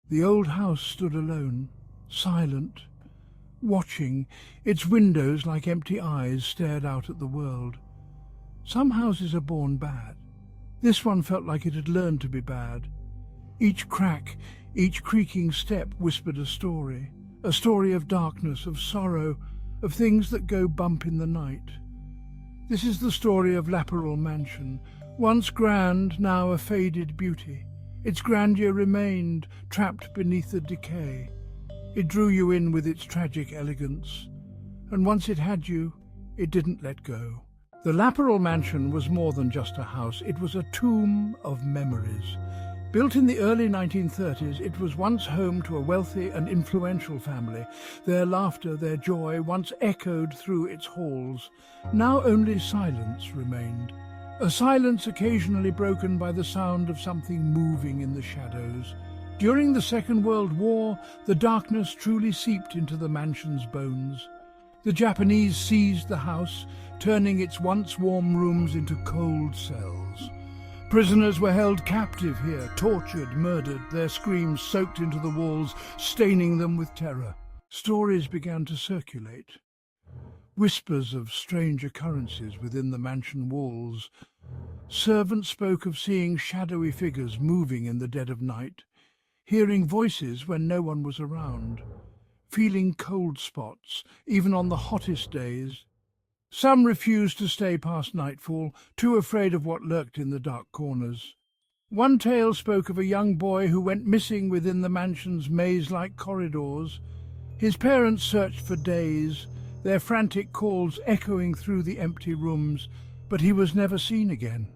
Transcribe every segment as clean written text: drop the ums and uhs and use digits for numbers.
The old house stood alone, silent, watching. Its windows, like empty eyes, stared out at the world. Some houses are born bad. This one felt like it had learned to be bad. Each crack, each creaking step whispered a story of darkness, of sorrow, of things that go bump in the night. This is the story of Laperal Mansion, once grand, now a faded beauty. Its grandeur remained, trapped beneath the decay. It drew you in with its tragic elegance, and once it had you, it didn't let go. The Laperal Mansion was more than just a house, it was a tomb of memories. Built in the early 1930s, it was once home to a wealthy and influential family. Their laughter, their joy, once echoed through its halls. Now only silence remained. A silence occasionally broken by the sound of something moving in the shadows. During the Second World War, the darkness truly seeped into the mansion's bones. The Japanese seized the house, turning its once warm rooms into cold cells. Prisoners were held captive here, tortured, murdered, their screams soaked into the walls, staining them with terror. Stories began to circulate. Whispers of strange occurrences within the mansion walls. Servants spoke of seeing shadowy figures moving in the dead of night, hearing voices when no one was around, feeling cold spots, even on the hottest days. Some refused to stay past nightfall, too afraid of what lurked in the dark corners. One tale spoke of a young boy who went missing within the mansion's maze-like corridors. His parents searched for days, their frantic calls echoing through the empty rooms, but he was never seen again.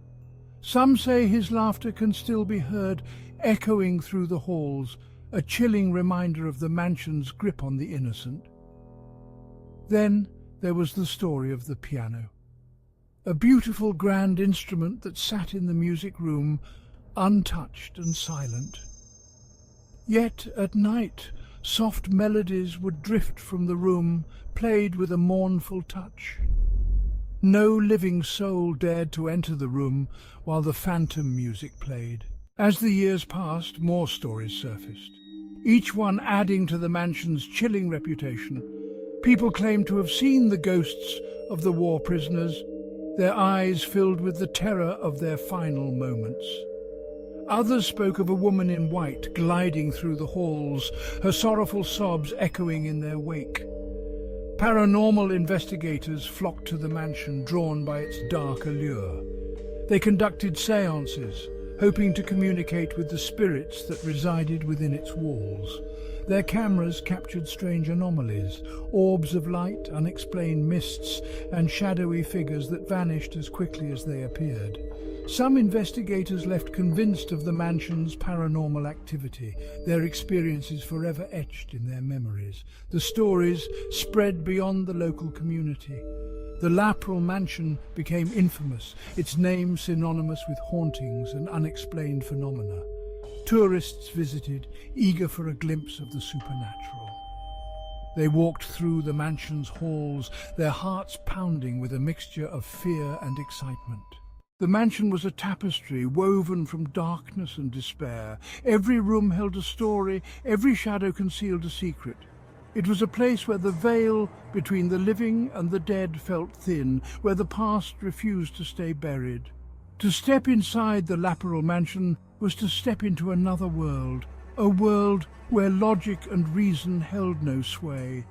Some say his laughter can still be heard, echoing through the halls, a chilling reminder of the mansion's grip on the innocent. Then there was the story of the piano. A beautiful grand instrument that sat in the music room, untouched and silent. Yet at night, soft melodies would drift from the room, played with a mournful touch. No living soul dared to enter the room while the phantom music played. As the years passed, more stories surfaced, each one adding to the mansion's chilling reputation. People claimed to have seen the ghosts of the war prisoners, their eyes filled with the terror of their final moments. Others spoke of a woman in white gliding through the halls, her sorrowful sobs echoing in their wake. Paranormal investigators flocked to the mansion, drawn by its dark allure. They conducted seances, hoping to communicate with the spirits that resided within its walls. Their cameras captured strange anomalies, orbs of light, unexplained mists, and shadowy figures that vanished as quickly as they appeared. Some investigators left convinced of the mansion's paranormal activity, their experiences forever etched in their memories. The stories spread beyond the local community. The Laperal Mansion became infamous, its name synonymous with hauntings and unexplained phenomena. Tourists visited, eager for a glimpse of the supernatural. They walked through the mansion's halls, their hearts pounding with a mixture of fear and excitement. The mansion was a tapestry woven from darkness and despair. Every room held a story, every shadow concealed a secret. It was a place where the veil between the living and the dead felt thin, where the past refused to stay buried. To step inside the Laperal Mansion was to step into another world, a world where logic and reason held no sway.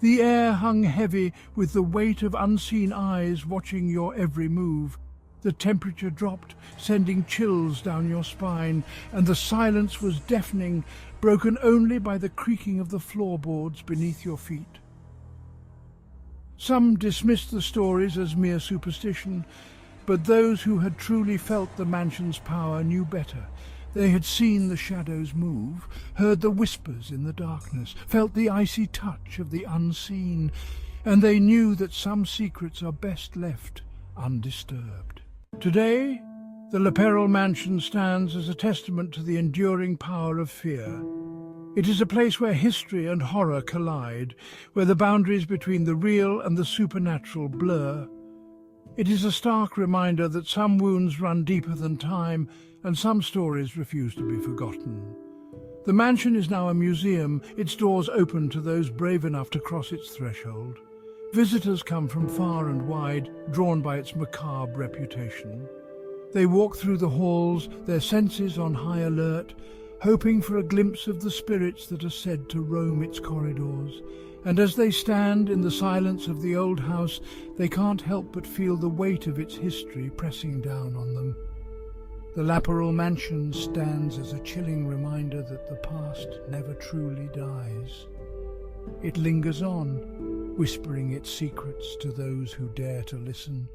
The air hung heavy with the weight of unseen eyes watching your every move. The temperature dropped, sending chills down your spine, and the silence was deafening, broken only by the creaking of the floorboards beneath your feet. Some dismissed the stories as mere superstition, but those who had truly felt the mansion's power knew better. They had seen the shadows move, heard the whispers in the darkness, felt the icy touch of the unseen, and they knew that some secrets are best left undisturbed. Today, the Laperal Mansion stands as a testament to the enduring power of fear. It is a place where history and horror collide, where the boundaries between the real and the supernatural blur. It is a stark reminder that some wounds run deeper than time, and some stories refuse to be forgotten. The mansion is now a museum, its doors open to those brave enough to cross its threshold. Visitors come from far and wide, drawn by its macabre reputation. They walk through the halls, their senses on high alert, hoping for a glimpse of the spirits that are said to roam its corridors. And as they stand in the silence of the old house, they can't help but feel the weight of its history pressing down on them. The Laperal Mansion stands as a chilling reminder that the past never truly dies. It lingers on, whispering its secrets to those who dare to listen.